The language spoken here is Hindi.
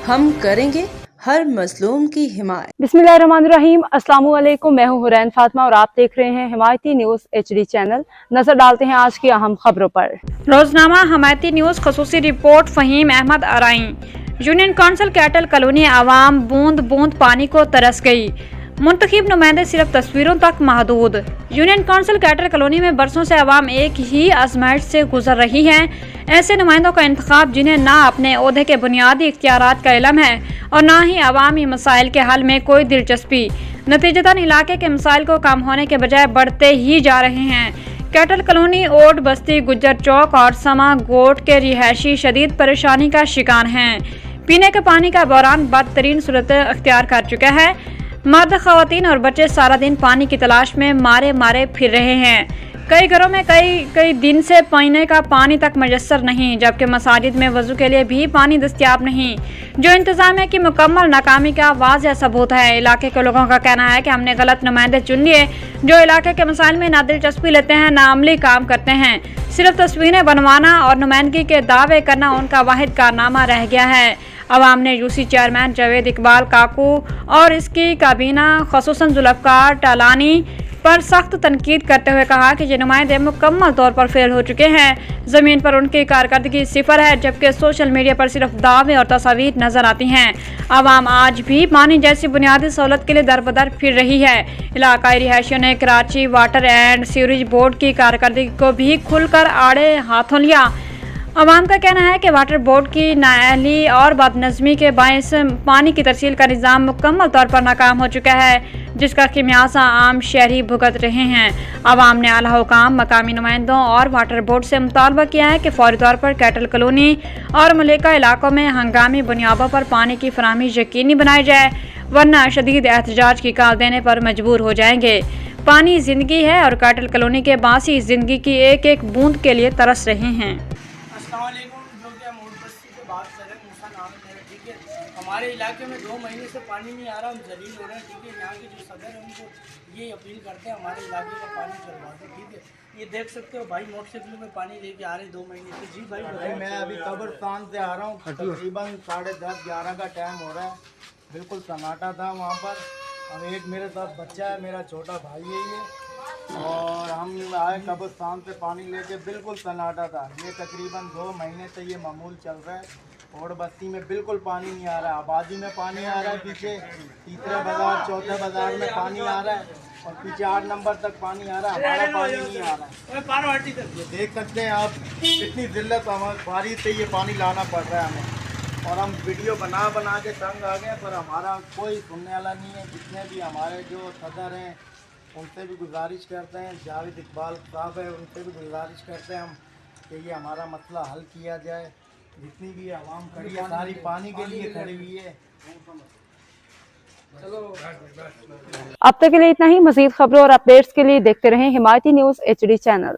हम करेंगे हर मजलूम की हिमायत। बिस्मिल्लाहिर्रहमानिर्रहीम। अस्सलाम वालेकुम। मैं हूँ हुरैन फातिमा और आप देख रहे हैं हिमायती न्यूज HD चैनल। नजर डालते हैं आज की अहम खबरों पर। रोजनामा हिमायती न्यूज खसूसी रिपोर्ट। फहीम अहमद आरई। यूनियन काउंसिल कैटल कॉलोनी आवाम बूंद बूंद पानी को तरस गई। मुंतखब नुमाइंदे सिर्फ तस्वीरों तक महदूद। यूनियन काउंसिल कैटल कॉलोनी में बरसों से आवाम एक ही आजमाइश से गुजर रही है। ऐसे नुमाइंदों का इंतखाब जिन्हें ना अपने ओहदे के बुनियादी इख्तियारात का इल्म है और ना ही अवामी मसाइल के हल में कोई दिलचस्पी। नतीजतन इलाके के मसाइल को कम होने के बजाय बढ़ते ही जा रहे हैं। कैटल कॉलोनी, ओट बस्ती, गुज्जर चौक और समा गोट के रिहायशी शदीद परेशानी का शिकार हैं। पीने के पानी का बहरान बदतरीन सूरत अख्तियार कर चुका है। मर्द, खवातीन और बच्चे सारा दिन पानी की तलाश में मारे मारे फिर रहे हैं। कई घरों में कई दिन से पीने का पानी तक मैसर नहीं, जबकि मसाजिद में वजू के लिए भी पानी दस्तियाब नहीं, जो इंतजामिया की मुकम्मल नाकामी का वाज़ेह सबूत है। इलाके के लोगों का कहना है कि हमने गलत नुमाइंदे चुन लिए जो इलाके के मसाइल में ना दिलचस्पी लेते हैं ना अमली काम करते हैं। सिर्फ तस्वीरें बनवाना और नुमाइंदगी के दावे करना उनका वाहिद कारनामा रह गया है। अवाम ने यूसी चेयरमैन जावेद इकबाल काकू और इसकी काबीना खसूसन जुल्फ़कार टालानी पर सख्त तनकीद करते हुए कहा कि ये नुमाइंदे मुकम्मल तौर पर फेल हो चुके हैं। ज़मीन पर उनकी कारकर्दगी सिफर है, जबकि सोशल मीडिया पर सिर्फ दावे और तस्वीर नजर आती हैं। आवाम आज भी पानी जैसी बुनियादी सहूलत के लिए दर बदर फिर रही है। इलाकाई रिहायशियों ने Karachi water and sewerage board की कारकर्दगी को भी खुलकर आड़े हाथों लिया। अवाम का कहना है कि वाटर बोर्ड की नाअहली और बदनज़मी के बायस पानी की तरसील का निज़ाम मुकम्मल तौर पर नाकाम हो चुका है, जिसका खिमियाजा आम शहरी भुगत रहे हैं। अवाम ने आला हुकाम, मकामी नुमाइंदों और वाटर बोर्ड से मुतालबा किया है कि फौरी तौर पर कैटल कॉलोनी और मलिका इलाकों में हंगामी बुनियादों पर पानी की फराहमी यकीनी बनाई जाए, वरना शदीद एहतजाज की कॉल देने पर मजबूर हो जाएंगे। पानी जिंदगी है और कैटल कॉलोनी के बासी जिंदगी की एक एक बूंद के लिए तरस रहे हैं। जो कि हम ओट बस्ती से बात कर रहे हैं, मूसा नाम है मेरा, ठीक है। हमारे इलाके में 2 महीने से पानी नहीं आ रहा, हम जलील हो रहे हैं, ठीक है। यहाँ के जो सदर है उनको ये अपील करते हैं हमारे इलाके का पानी चलवा दें, ठीक है। ये देख सकते हो भाई, मोटरसाइकिल में पानी लेके आ रहे हैं 2 महीने से। जी भाई, मैं अभी कब्रिस्तान से आ रहा हूँ, तकरीबन 10:30-11 का टाइम हो रहा है। बिल्कुल सन्नाटा था वहाँ पर। अब एक मेरे साथ बच्चा है, मेरा छोटा भाई है ये, और हम आए कब्रिस्तान से पानी लेके, बिल्कुल सन्नाटा था। ये तकरीबन 2 महीने से ये मामूल चल रहा है। और बस्ती में बिल्कुल पानी नहीं आ रहा है। आबादी में पानी आ रहा है, पीछे तीसरे बाज़ार, चौथे बाज़ार में पानी आ रहा है, और पीछे 8 नंबर तक पानी आ रहा है। हमारा पानी नहीं आ रहा है। ये देख सकते हैं आप, कितनी जिल्लत हमारी से ये पानी लाना पड़ रहा है हमें। और हम वीडियो बना के तंग आ गए, पर हमारा कोई सुनने वाला नहीं है। जितने भी हमारे जो सदर हैं उनसे भी गुजारिश करते हैं, जावेद इकबाल साहब है, उनसे भी गुजारिश करते हैं हम कि ये हमारा मसला हल किया जाए। जितनी भी आवाम खड़ी है सारी पानी के लिए खड़ी हुई है। अब तक के लिए इतना ही। मज़ीद खबरों और अपडेट्स के लिए देखते रहें हिमायती न्यूज HD चैनल।